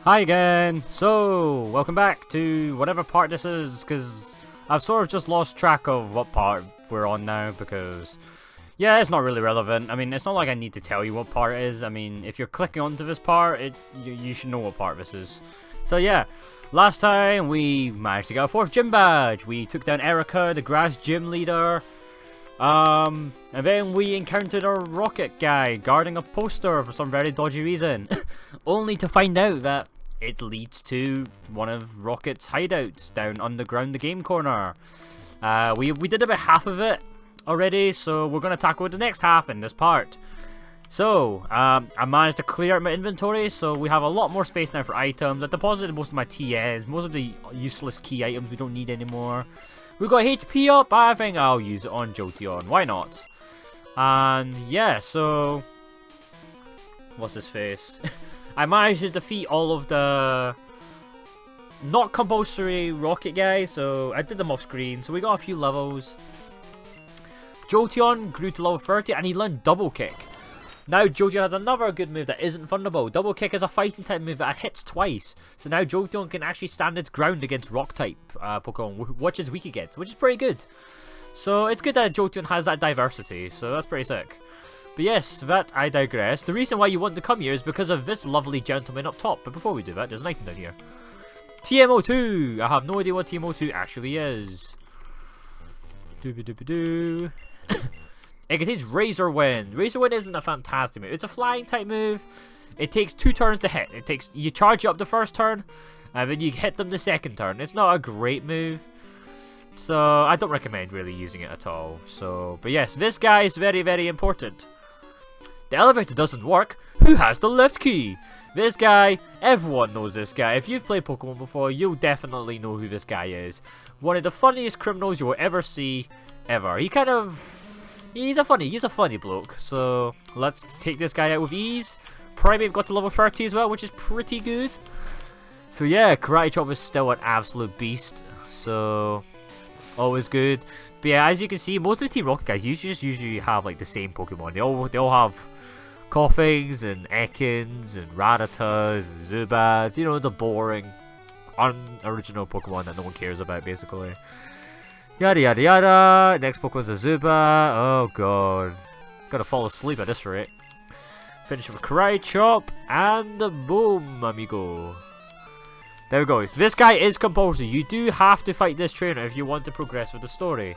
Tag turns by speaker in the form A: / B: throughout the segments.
A: Hi again! So, welcome back to whatever part this is, because I've sort of just lost track of what part we're on now, because, yeah, it's not really relevant. I mean, it's not like I need to tell you what part it is. I mean, if you're clicking onto this part, you should know what part this is. So yeah, last time we managed to get our 4th gym badge. We took down Erica, the grass gym leader. And then we encountered a rocket guy guarding a poster for some very dodgy reason. Only to find out that it leads to one of Rocket's hideouts down underground the game corner. We did about half of it already, so we're going to tackle the next half in this part. So, I managed to clear out my inventory, so we have a lot more space now for items. I deposited most of my TNs, most of the useless key items we don't need anymore. We got HP up, I think I'll use it on Jolteon, why not? And yeah, so what's his face? I managed to defeat all of the not compulsory rocket guys, so I did them off screen, so we got a few levels. Jolteon grew to level 30 and he learned double kick. Now Jolteon has another good move that isn't thunderbolt. Double kick is a fighting type move that hits twice. So now Jolteon can actually stand its ground against rock type Pokemon, which is weak against, which is pretty good. So it's good that Jolteon has that diversity, so that's pretty sick. But yes, that I digress. The reason why you want to come here is because of this lovely gentleman up top. But before we do that, there's an item down here. TMO2! I have no idea what TMO2 actually is. Doo-ba-doo-ba-doo. It contains Razor Wind. Razor Wind isn't a fantastic move. It's a flying type move. It takes 2 turns to hit. You charge up the first turn, and then you hit them the second turn. It's not a great move, so I don't recommend really using it at all. So, but yes, this guy is very, very important. The elevator doesn't work. Who has the lift key? This guy, everyone knows this guy. If you've played Pokemon before, you'll definitely know who this guy is. One of the funniest criminals you will ever see, ever. He's a funny bloke. So let's take this guy out with ease. Primeape got to level 30 as well, which is pretty good. So yeah, Karate Chop is still an absolute beast. So always good. But yeah, as you can see, most of the Team Rocket guys usually have like the same Pokemon. They all have Koffings and Ekans and Rattatas and Zubats. You know, the boring, unoriginal Pokemon that no one cares about, basically. Yada yada yada. Next Pokemon's a Zubat. Oh god. Gotta fall asleep at this rate. Finish with Karate Chop and boom, amigo. There we go. So this guy is compulsory. You do have to fight this trainer if you want to progress with the story.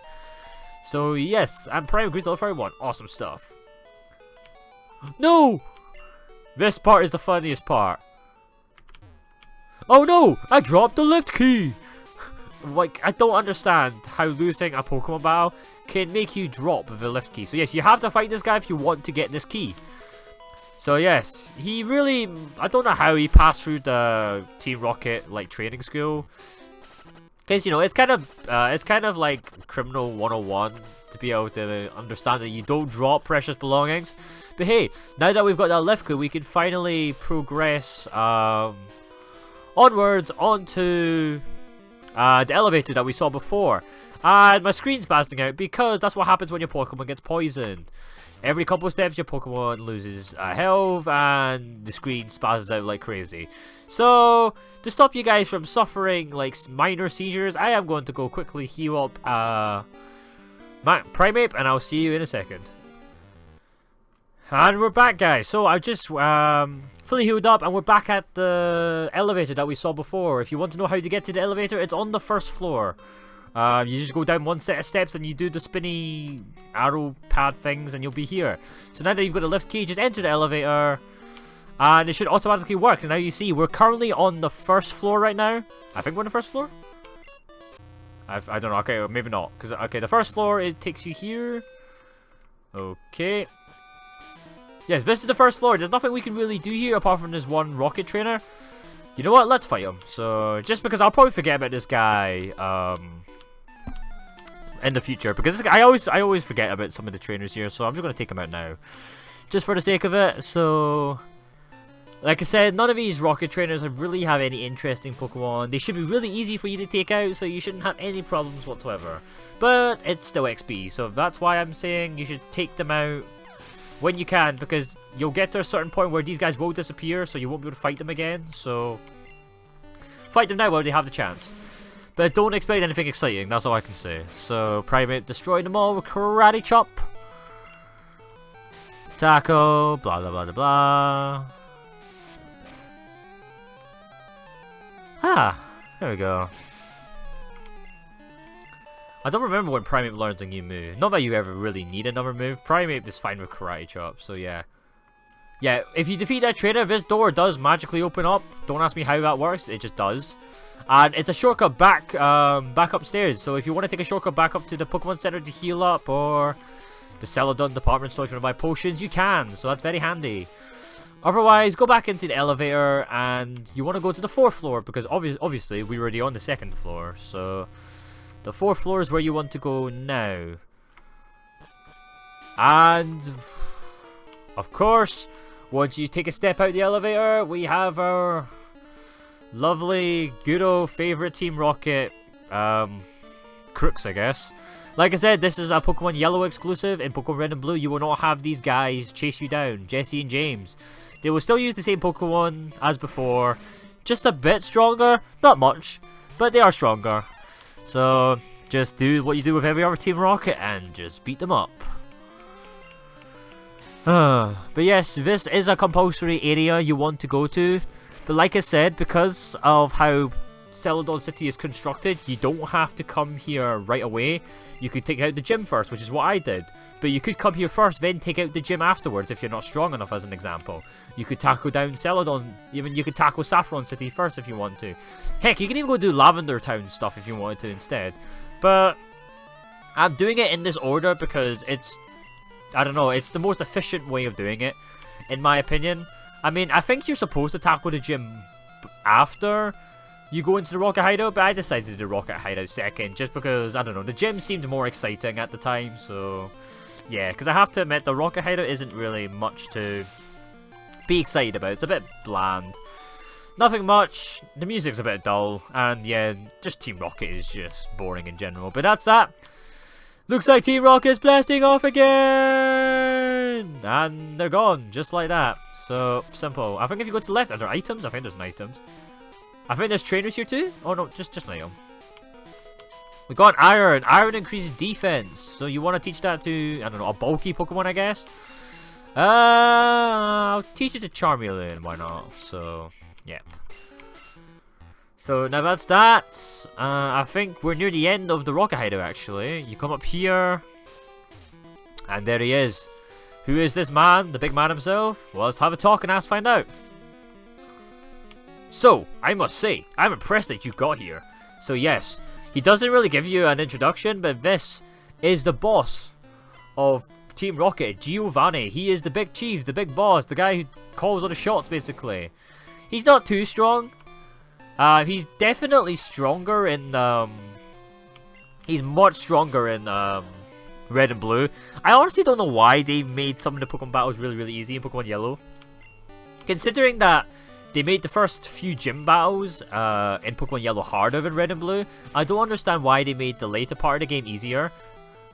A: So yes, and Prime grew to level 31. Awesome stuff. No! This part is the funniest part. Oh no! I dropped the lift key! Like, I don't understand how losing a Pokemon battle can make you drop the lift key. So yes, you have to fight this guy if you want to get this key. So yes, he really, I don't know how he passed through the Team Rocket like training school. Because, you know, it's kind of like Criminal 101 to be able to understand that you don't drop precious belongings. But hey, now that we've got that lift key, we can finally progress onwards onto the elevator that we saw before. And my screen's bouncing out because that's what happens when your Pokemon gets poisoned. Every couple of steps your Pokemon loses health and the screen spazzes out like crazy. So to stop you guys from suffering like minor seizures, I am going to go quickly heal up Primeape, and I'll see you in a second. And we're back, guys. So I've just fully healed up and we're back at the elevator that we saw before. If you want to know how to get to the elevator, it's on the 1st floor. You just go down one set of steps and you do the spinny arrow pad things and you'll be here. So now that you've got the lift key, just enter the elevator and it should automatically work. And now you see we're currently on the 1st floor right now. I think we're on the 1st floor? I don't know. Okay, maybe not. Okay, the 1st floor, it takes you here. Okay. Yes, this is the 1st floor. There's nothing we can really do here apart from this one rocket trainer. You know what? Let's fight him. So, just because I'll probably forget about this guy in the future, because I always forget about some of the trainers here, so I'm just going to take him out now. Just for the sake of it. So, like I said, none of these rocket trainers really have any interesting Pokemon. They should be really easy for you to take out, so you shouldn't have any problems whatsoever. But it's still XP, so that's why I'm saying you should take them out when you can, because you'll get to a certain point where these guys will disappear, so you won't be able to fight them again. So fight them now while they have the chance. But don't expect anything exciting, that's all I can say. So Primate destroyed them all with Karate Chop. Tackle, blah blah blah blah blah. Ah, there we go. I don't remember when Primate learns a new move. Not that you ever really need another move. Primate is fine with Karate Chop, so yeah. Yeah, if you defeat that trainer, this door does magically open up. Don't ask me how that works, it just does. And it's a shortcut back upstairs. So if you want to take a shortcut back up to the Pokemon Center to heal up, or the Celadon department store if you want to buy potions, you can. So that's very handy. Otherwise, go back into the elevator, and you want to go to the 4th floor, because obviously we're already on the 2nd floor. So the 4th floor is where you want to go now. And of course, once you take a step out the elevator, we have our lovely, good old favourite Team Rocket, Crooks, I guess. Like I said, this is a Pokemon Yellow exclusive. In Pokemon Red and Blue, you will not have these guys chase you down, Jesse and James. They will still use the same Pokemon as before, just a bit stronger, not much, but they are stronger. So just do what you do with every other Team Rocket and just beat them up. But yes, this is a compulsory area you want to go to. But like I said, because of how Celadon City is constructed, you don't have to come here right away. You could take out the gym first, which is what I did. But you could come here first, then take out the gym afterwards if you're not strong enough, as an example. You could tackle down Celadon, even you could tackle Saffron City first if you want to. Heck, you can even go do Lavender Town stuff if you wanted to instead. But I'm doing it in this order because it's, I don't know, it's the most efficient way of doing it, in my opinion. I mean, I think you're supposed to tackle the gym after you go into the Rocket Hideout, but I decided to do Rocket Hideout second, just because, I don't know, the gym seemed more exciting at the time, so yeah, because I have to admit, the Rocket Hideout isn't really much to be excited about. It's a bit bland. Nothing much, the music's a bit dull, and yeah, just Team Rocket is just boring in general, but that's that. Looks like Team Rocket's blasting off again! And they're gone, just like that. So, simple. I think if you go to the left, are there items? I think there's an items. I think there's trainers here too? Oh no, just an item. We got Iron. Iron increases defense. So you want to teach that to, I don't know, a bulky Pokemon, I guess? I'll teach it to Charmeleon, why not? So, yeah. So now that's that. I think we're near the end of the Rocket Hideout, actually. You come up here. And there he is. Who is this man? The big man himself? Well, let's have a talk and find out. So, I must say, I'm impressed that you got here. So yes, he doesn't really give you an introduction, but this is the boss of Team Rocket, Giovanni. He is the big chief, the big boss, the guy who calls all the shots, basically. He's not too strong. He's definitely stronger in, he's much stronger in, Red and Blue. I honestly don't know why they made some of the Pokemon battles really, really easy in Pokemon Yellow. Considering that they made the first few gym battles in Pokemon Yellow harder than Red and Blue, I don't understand why they made the later part of the game easier.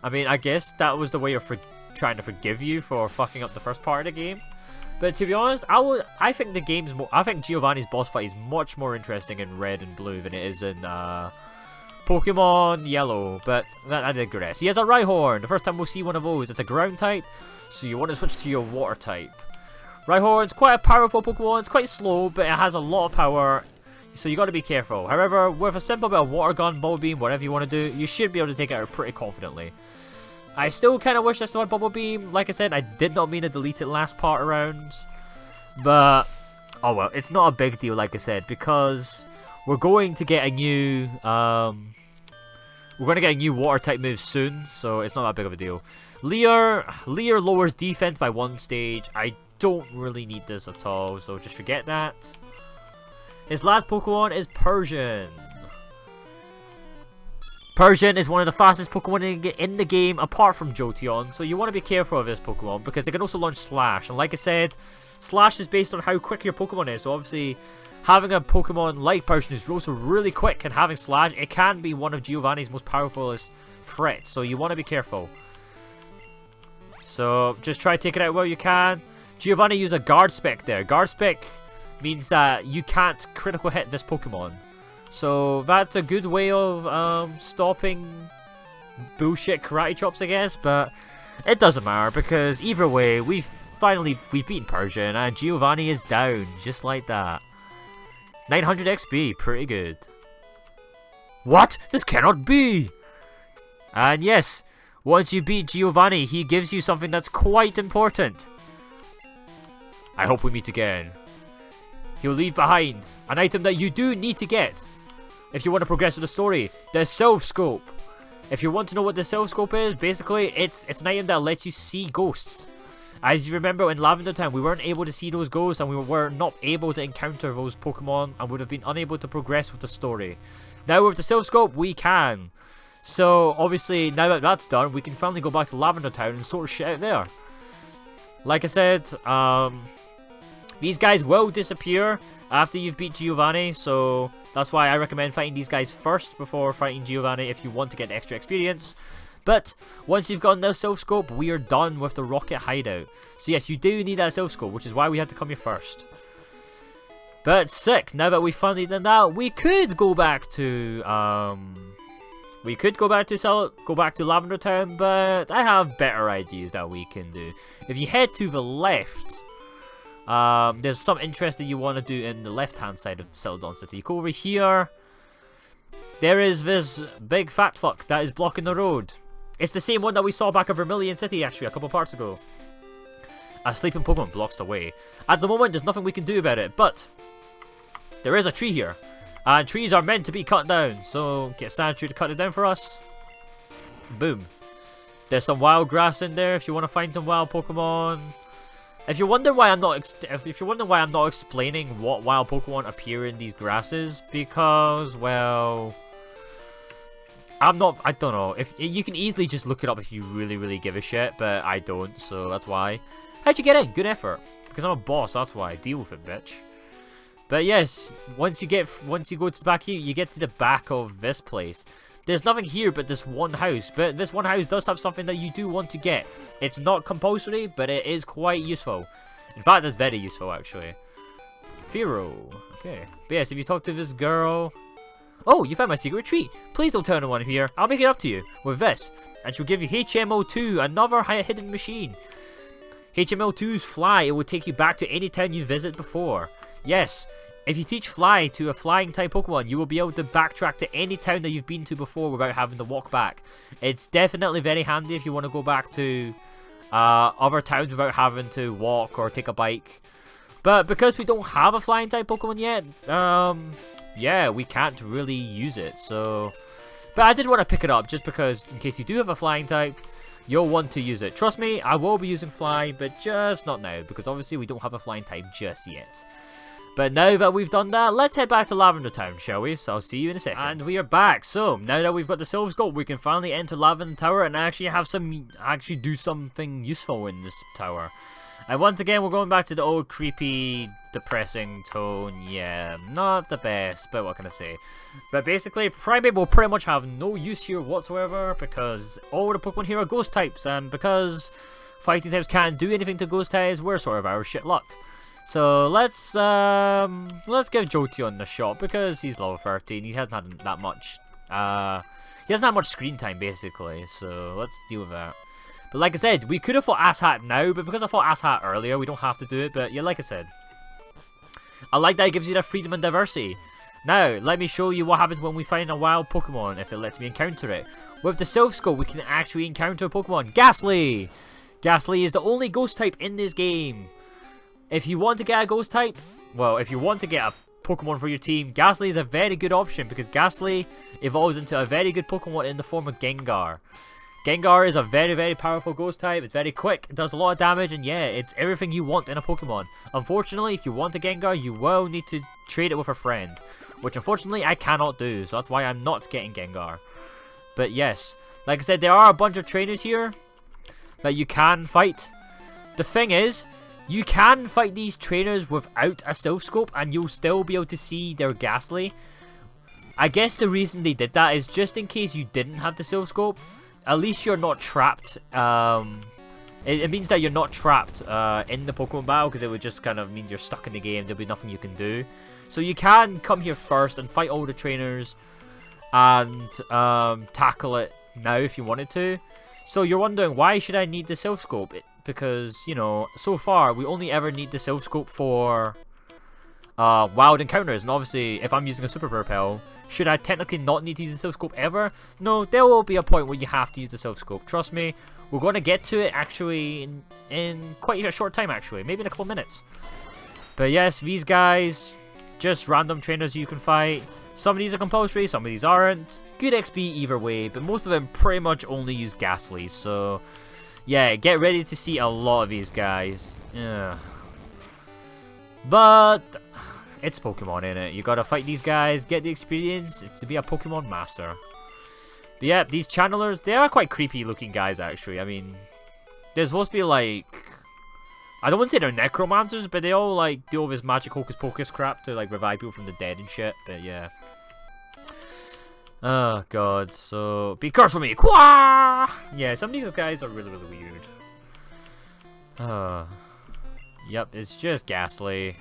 A: I mean, I guess that was the way of trying to forgive you for fucking up the first part of the game. But to be honest, I think the game's I think Giovanni's boss fight is much more interesting in Red and Blue than it is in Pokemon Yellow, but I digress. He has a Rhyhorn. The first time we'll see one of those. It's a ground type, so you want to switch to your water type. Rhyhorn's quite a powerful Pokemon. It's quite slow, but it has a lot of power, so you got to be careful. However, with a simple bit of Water Gun, Bubble Beam, whatever you want to do, you should be able to take it out pretty confidently. I still kind of wish I still had Bubble Beam. Like I said, I did not mean to delete it last part around, but oh well, it's not a big deal, like I said, because we're going to get a new water type move soon, so it's not that big of a deal. Leer lowers defense by 1 stage. I don't really need this at all, so just forget that. His last Pokemon is Persian. Persian is one of the fastest Pokemon in the game, apart from Jolteon, so you want to be careful of this Pokemon, because it can also launch Slash, and like I said, Slash is based on how quick your Pokemon is, so obviously having a Pokemon like Persian who's also really quick and having Slash, it can be one of Giovanni's most powerful threats, so you want to be careful. So just try to take it out while you can. Giovanni use a guard spec there. Guard spec means that you can't critical hit this Pokemon. So that's a good way of stopping bullshit karate chops, I guess. But it doesn't matter because either way, we've beaten Persian and Giovanni is down just like that. 900 XP, pretty good. What? This cannot be! And yes, once you beat Giovanni, he gives you something that's quite important. I hope we meet again. He'll leave behind an item that you do need to get if you want to progress with the story. The Silph Scope. If you want to know what the Silph Scope is, basically it's an item that lets you see ghosts. As you remember in Lavender Town, we weren't able to see those ghosts and we were not able to encounter those Pokemon and would have been unable to progress with the story. Now with the Silph Scope, we can. So obviously, now that that's done, we can finally go back to Lavender Town and sort shit out there. Like I said, these guys will disappear after you've beat Giovanni, so that's why I recommend fighting these guys first before fighting Giovanni if you want to get extra experience. But once you've gotten the Silph Scope, we are done with the Rocket hideout. So yes, you do need that Silph Scope, which is why we had to come here first. But sick, now that we've finally done that, we could go back to Lavender Town, but I have better ideas that we can do. If you head to the left, there's some interest that you want to do in the left-hand side of Celadon City. You go over here. There is this big fat fuck that is blocking the road. It's the same one that we saw back at Vermilion City, actually, a couple parts ago. A sleeping Pokemon blocks the way. At the moment, there's nothing we can do about it, but there is a tree here. And trees are meant to be cut down, so get Sandshrew to cut it down for us. Boom. There's some wild grass in there if you want to find some wild Pokemon. If you're wondering why I'm not explaining what wild Pokemon appear in these grasses, because, well, I don't know. If you can easily just look it up if you really give a shit, but I don't, so that's why. How'd you get in? Good effort. Because I'm a boss, that's why. Deal with it, bitch. But yes, once you go to the back here, you get to the back of this place. There's nothing here but this one house, but this one house does have something that you do want to get. It's not compulsory, but it is quite useful. In fact, it's very useful, actually. Firo. Okay. But yes, if you talk to this girl... Oh, you found my secret retreat. Please don't tell anyone here. I'll make it up to you with this. And she'll give you HMO2, another hidden machine. HMO2's Fly. It will take you back to any town you visit before. Yes. If you teach Fly to a flying type Pokemon, you will be able to backtrack to any town that you've been to before without having to walk back. It's definitely very handy if you want to go back to other towns without having to walk or take a bike. But because we don't have a flying type Pokemon yet, yeah, we can't really use it. So, but I did want to pick it up just because in case you do have a flying type, you'll want to use it. Trust me, I will be using Fly, but just not now because obviously we don't have a flying type just yet. But now that we've done that, let's head back to Lavender Town, shall we? So I'll see you in a second. And we are back. So now that we've got the Silph Scope, we can finally enter Lavender Tower and actually do something useful in this tower. And once again, we're going back to the old creepy, depressing tone. Yeah, not the best, but what can I say? But basically, Primeape will pretty much have no use here whatsoever because all the Pokemon here are ghost types, and because fighting types can't do anything to ghost types, we're sort of out of shit luck. So let's give Jolteon the shot because he's level 13. He hasn't had that much. He doesn't have much screen time basically. So let's deal with that. But like I said, we could have fought Asshat now, but because I fought Asshat earlier, we don't have to do it. But yeah, like I said, I like that it gives you that freedom and diversity. Now let me show you what happens when we find a wild Pokemon if it lets me encounter it. With the Silph Scope, we can actually encounter a Pokemon. Ghastly. Ghastly is the only ghost type in this game. If you want to get a ghost type, well, if you want to get a Pokemon for your team, Ghastly is a very good option because Ghastly evolves into a very good Pokemon in the form of Gengar. Gengar is a very powerful ghost type. It's very quick, it does a lot of damage, and yeah, it's everything you want in a Pokemon. Unfortunately, if you want a Gengar, you will need to trade it with a friend, which unfortunately I cannot do, so that's why I'm not getting Gengar. But yes, like I said, there are a bunch of trainers here that you can fight. The thing is, you can fight these trainers without a Silph Scope and you'll still be able to see their Ghastly. I guess the reason they did that is just in case you didn't have the Silph Scope, at least you're not trapped It means that you're not trapped in the Pokemon battle, because it would just kind of mean you're stuck in the game. There'll be nothing you can do. So you can come here first and fight all the trainers and tackle it now if you wanted to. So you're wondering, why should I need the Silph Scope? Because, you know, so far we only ever need the Silph Scope for wild encounters. And obviously, if I'm using a Super Repel, should I technically not need to use the Silph Scope ever? No, there will be a point where you have to use the Silph Scope. Trust me. We're going to get to it, actually, in quite a short time, actually. Maybe in a couple minutes. But yes, these guys, just random trainers you can fight. Some of these are compulsory, some of these aren't. Good XP either way, but most of them pretty much only use Ghastly. So, yeah, get ready to see a lot of these guys. Yeah. But it's Pokemon, innit? You gotta fight these guys, get the experience to be a Pokemon master. But yeah, these channelers, they are quite creepy looking guys, actually. I mean, they're supposed to be like, I don't want to say they're necromancers, but they all like do all this magic hocus pocus crap to like revive people from the dead and shit. But yeah. Oh god, so be careful of me. Quah! Yeah, some of these guys are really weird. Yep, it's just Ghastly.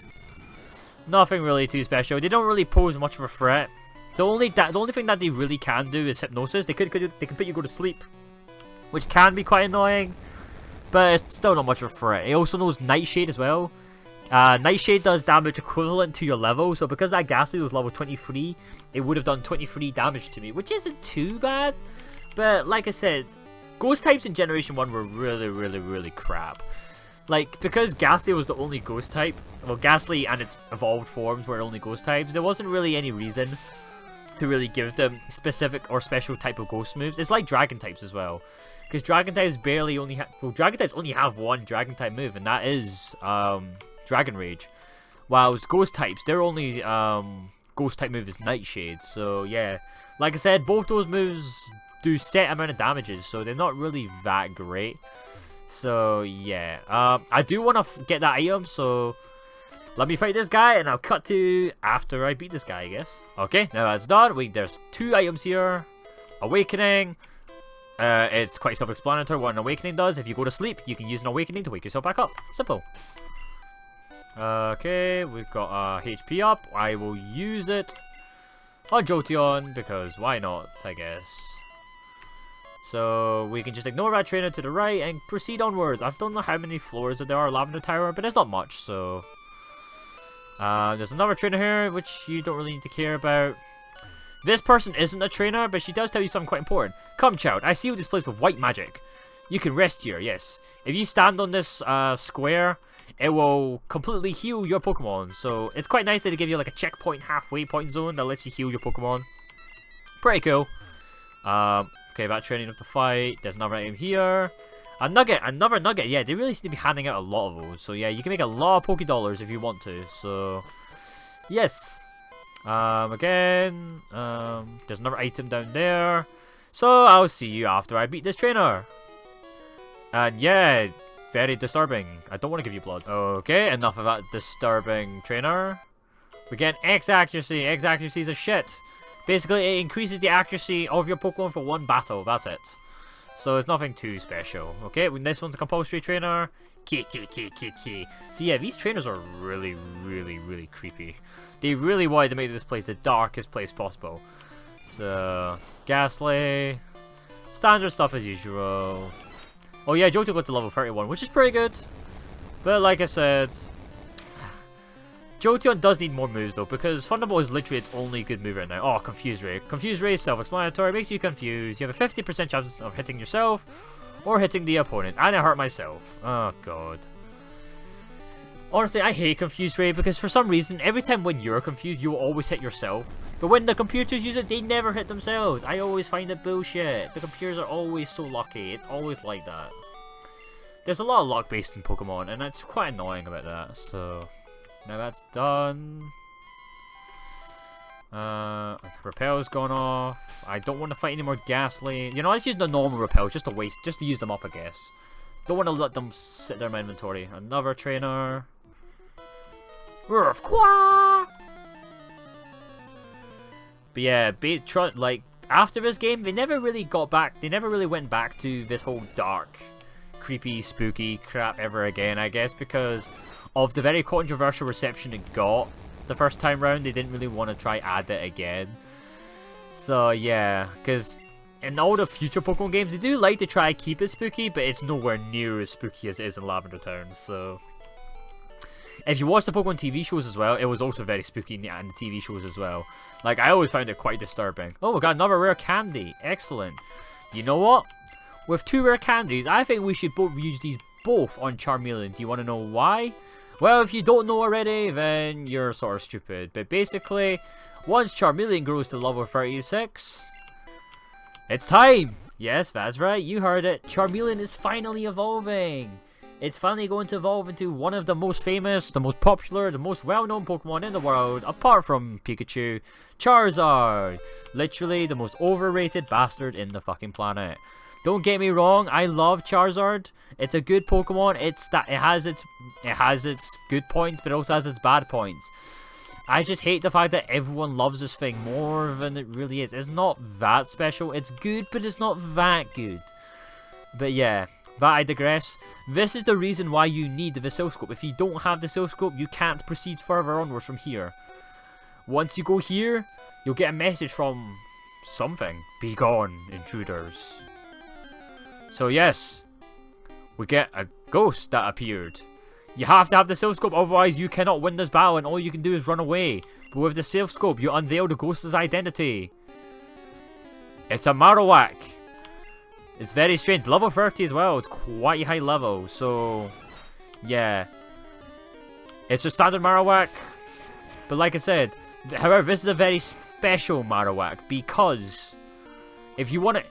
A: Nothing really too special. They don't really pose much of a threat. The only thing that they really can do is hypnosis. They can put you go to sleep, which can be quite annoying, but it's still not much of a threat. It also knows Nightshade as well. Nightshade does damage equivalent to your level, so because that Ghastly was level 23, it would have done 23 damage to me, which isn't too bad. But like I said, Ghost types in Generation 1 were really crap. Like, because Ghastly was the only Ghost type, well, Ghastly and its evolved forms were only Ghost types, there wasn't really any reason to really give them specific or special type of Ghost moves. It's like Dragon types as well, because Dragon types Dragon types only have one Dragon type move, and that is Dragon Rage. Whilst Ghost types, their only Ghost type move is Nightshade. So yeah, like I said, both those moves do set amount of damages, so they're not really that great. So yeah, I do want to get that item, so let me fight this guy, and I'll cut to after I beat this guy, I guess. Okay, now that's done. There's 2 items here. Awakening. It's quite self-explanatory what an awakening does. If you go to sleep, you can use an awakening to wake yourself back up. Simple. Okay, we've got HP up. I will use it on Jolteon, because why not, I guess. So we can just ignore that trainer to the right and proceed onwards. I don't know how many floors there are in Lavender Tower, but it's not much, so... there's another trainer here, which you don't really need to care about. This person isn't a trainer, but she does tell you something quite important. Come, child, I seal this place with white magic. You can rest here, yes. If you stand on this square, it will completely heal your Pokemon. So it's quite nice that they give you like a checkpoint halfway point zone that lets you heal your Pokemon. Pretty cool. Okay, that training up to fight. There's another item here. A nugget, another nugget. Yeah, they really seem to be handing out a lot of those. So yeah, you can make a lot of Poké Dollars if you want to. So yes. Again, there's another item down there. So I'll see you after I beat this trainer. And yeah, very disturbing. I don't want to give you blood. Okay, enough of that disturbing trainer. We get X accuracy. X accuracy is a shit. Basically, it increases the accuracy of your Pokemon for 1 battle. That's it. So it's nothing too special. Okay, this one's a compulsory trainer. So yeah, these trainers are really creepy. They really wanted to make this place the darkest place possible. So, Ghastly. Standard stuff as usual. Oh yeah, Johto got to level 31, which is pretty good. But like I said, Jolteon does need more moves though, because Thunderbolt is literally its only good move right now. Oh, Confuse Ray. Confuse Ray is self-explanatory, makes you confused. You have a 50% chance of hitting yourself or hitting the opponent. And I hurt myself. Oh god. Honestly, I hate Confuse Ray because for some reason, every time when you're confused, you will always hit yourself. But when the computers use it, they never hit themselves. I always find it bullshit. The computers are always so lucky. It's always like that. There's a lot of luck based in Pokemon, and it's quite annoying about that, so... Now that's done. Repel's gone off. I don't want to fight any more Ghastly. You know, let's use the normal Repel just to use them up, I guess. Don't want to let them sit there in my inventory. Another trainer. But yeah, like after this game, they never really got back. They never really went back to this whole dark creepy, spooky crap ever again, I guess, because of the very controversial reception it got the first time round. They didn't really want to try add it again. So yeah, because in all the future Pokemon games, they do like to try keep it spooky, but it's nowhere near as spooky as it is in Lavender Town. So if you watch the Pokemon TV shows as well, it was also very spooky in the TV shows as well. Like, I always found it quite disturbing. Oh, we got another rare candy. Excellent. You know what? With 2 rare candies, I think we should both use these both on Charmeleon. Do you want to know why? Well, if you don't know already, then you're sort of stupid. But basically, once Charmeleon grows to level 36, it's time! Yes, that's right, you heard it. Charmeleon is finally evolving. It's finally going to evolve into one of the most famous, the most popular, the most well-known Pokemon in the world, apart from Pikachu, Charizard. Literally the most overrated bastard in the fucking planet. Don't get me wrong, I love Charizard. It's a good Pokemon. It has its good points, but it also has its bad points. I just hate the fact that everyone loves this thing more than it really is. It's not that special. It's good, but it's not that good. But yeah, but I digress. This is the reason why you need the Silph Scope. If you don't have the Silph Scope, you can't proceed further onwards from here. Once you go here, you'll get a message from something. Be gone, intruders. So yes, we get a ghost that appeared. You have to have the Silph Scope, otherwise you cannot win this battle and all you can do is run away. But with the Silph Scope, you unveil the ghost's identity. It's a Marowak. It's very strange. Level 30 as well. It's quite high level. So, yeah. It's a standard Marowak. But like I said, however, this is a very special Marowak because if you want to,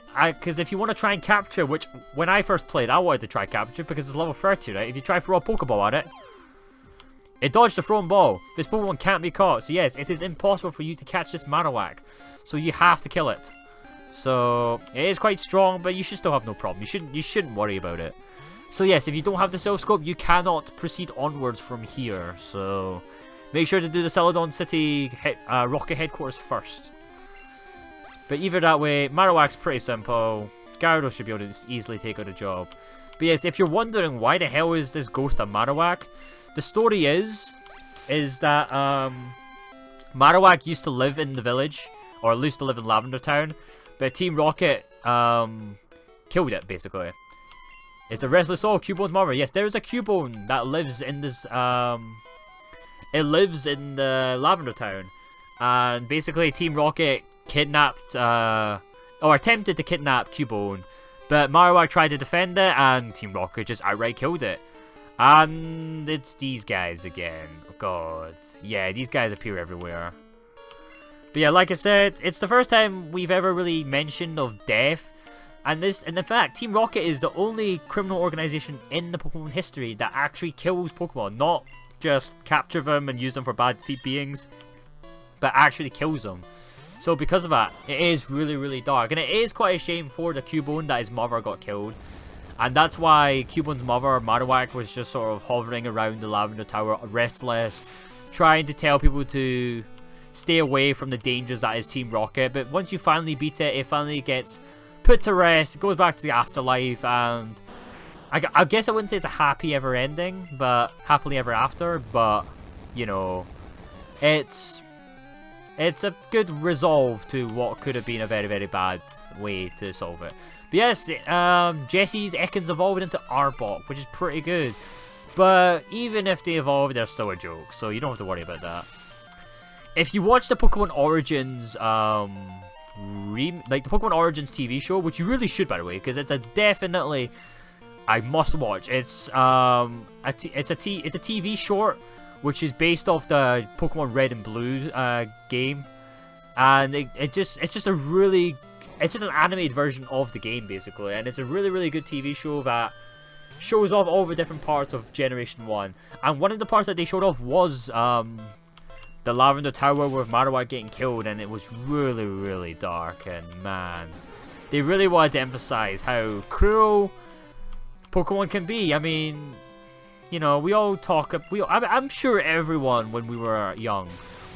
A: try and capture, which when I first played, I wanted to try capture because it's level 30, right? If you try to throw a Pokeball at it, it dodged the thrown ball. This Pokemon can't be caught. So yes, it is impossible for you to catch this Marowak. So you have to kill it. So it is quite strong, but you should still have no problem. You shouldn't worry about it. So yes, if you don't have the Silph Scope, you cannot proceed onwards from here. So make sure to do the Celadon City Rocket Headquarters first. But either that way, Marowak's pretty simple. Gyarados should be able to easily take out the job. But yes, if you're wondering why the hell is this ghost a Marowak, the story is that Marowak used to live in the village, or at least to live in Lavender Town, but Team Rocket killed it, basically. It's a restless soul, Cubone's mother. Yes, there is a Cubone that lives in this, it lives in the Lavender Town. And basically Team Rocket kidnapped, or attempted to kidnap Cubone, but Marowak tried to defend it, and Team Rocket just outright killed it. And it's these guys again. Oh god. Yeah, these guys appear everywhere. But yeah, like I said, it's the first time we've ever really mentioned of death. And in fact, Team Rocket is the only criminal organization in the Pokemon history that actually kills Pokemon. Not just capture them and use them for bad beings, but actually kills them. So because of that, it is really, really dark. And it is quite a shame for the Cubone that his mother got killed. And that's why Cubone's mother, Marowak, was just sort of hovering around the Lavender Tower, restless, trying to tell people to stay away from the dangers that is Team Rocket. But once you finally beat it, it finally gets put to rest. It goes back to the afterlife, and I guess I wouldn't say it's a happy ever ending, but happily ever after. But you know, it's a good resolve to what could have been a very, very bad way to solve it. But yes, Jesse's Ekans evolved into Arbok, which is pretty good. But even if they evolve, they're still a joke, so you don't have to worry about that. If you watch the Pokemon Origins, like the Pokemon Origins TV show, which you really should, by the way, because it's a definitely I must watch. It's a TV short, which is based off the Pokemon Red and Blue game, and it's just an animated version of the game, basically, and it's a really, really good TV show that shows off all the different parts of Generation 1. And one of the parts that they showed off was the Lavender Tower with Marowak getting killed, and it was really, really dark, and man, they really wanted to emphasize how cruel Pokemon can be. I mean, you know, we all talk, I'm sure everyone when we were young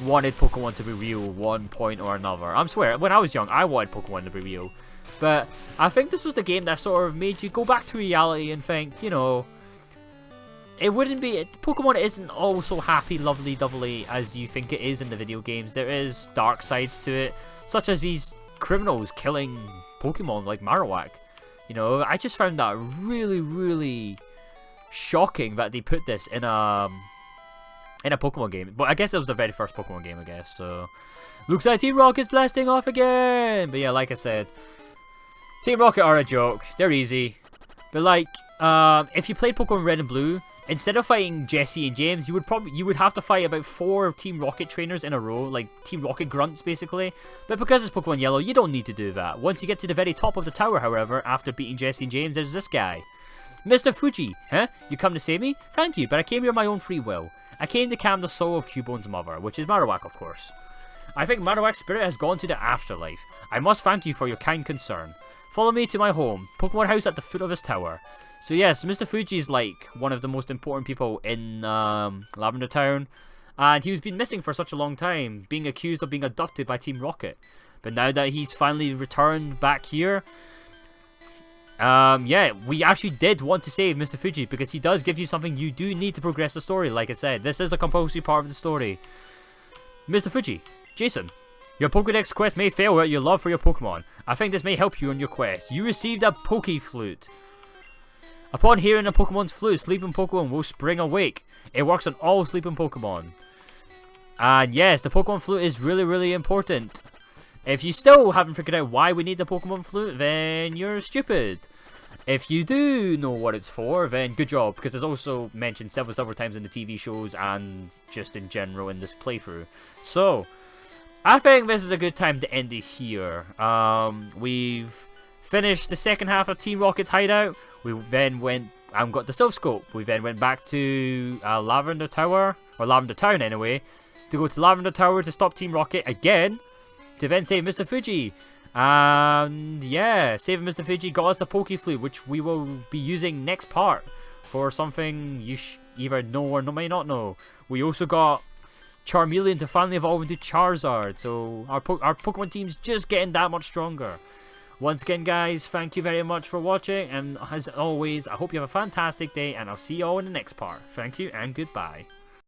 A: wanted Pokemon to be real one point or another. I swear, when I was young, I wanted Pokemon to be real. But I think this was the game that sort of made you go back to reality and think, you know, it wouldn't be... Pokemon isn't all so happy, lovely, doubly as you think it is in the video games. There is dark sides to it, such as these criminals killing Pokemon like Marowak. You know, I just found that really, really shocking that they put this in a Pokemon game. But I guess it was the very first Pokemon game, I guess. So, looks like Team Rocket's blasting off again. But yeah, like I said, Team Rocket are a joke. They're easy. But like, if you played Pokemon Red and Blue, instead of fighting Jesse and James, you would have to fight about 4 Team Rocket trainers in a row, like Team Rocket grunts basically. But because it's Pokemon Yellow, you don't need to do that. Once you get to the very top of the tower, however, after beating Jesse and James, there's this guy. Mr. Fuji, huh? You come to save me? Thank you, but I came here of my own free will. I came to calm the soul of Cubone's mother, which is Marowak, of course. I think Marowak's spirit has gone to the afterlife. I must thank you for your kind concern. Follow me to my home, Pokemon house at the foot of this tower. So yes, Mr. Fuji is like one of the most important people in Lavender Town, and he was been missing for such a long time, being accused of being abducted by Team Rocket. But now that he's finally returned back here, yeah, we actually did want to save Mr. Fuji because he does give you something you do need to progress the story. Like I said, this is a compulsory part of the story. Mr. Fuji, Jason, your Pokedex quest may fail without your love for your Pokemon. I think this may help you on your quest. You received a Poke Flute. Upon hearing a Pokemon's flute, sleeping Pokemon will spring awake. It works on all sleeping Pokemon. And yes, the Pokemon Flute is really, really important. If you still haven't figured out why we need the Pokemon Flute, then you're stupid. If you do know what it's for, then good job, because it's also mentioned several times in the TV shows and just in general in this playthrough. So, I think this is a good time to end it here. We've finished the second half of Team Rocket's hideout. We then went and got the Silph Scope. We then went back to Lavender Tower, or Lavender Town anyway, to go to Lavender Tower to stop Team Rocket again, to then save Mr. Fuji. And yeah, saving Mr. Fuji got us the Poke Flute, which we will be using next part for something you either know or may not know. We also got Charmeleon to finally evolve into Charizard, so our Pokemon team's just getting that much stronger. Once again, guys, thank you very much for watching, and as always, I hope you have a fantastic day, and I'll see you all in the next part. Thank you, and goodbye.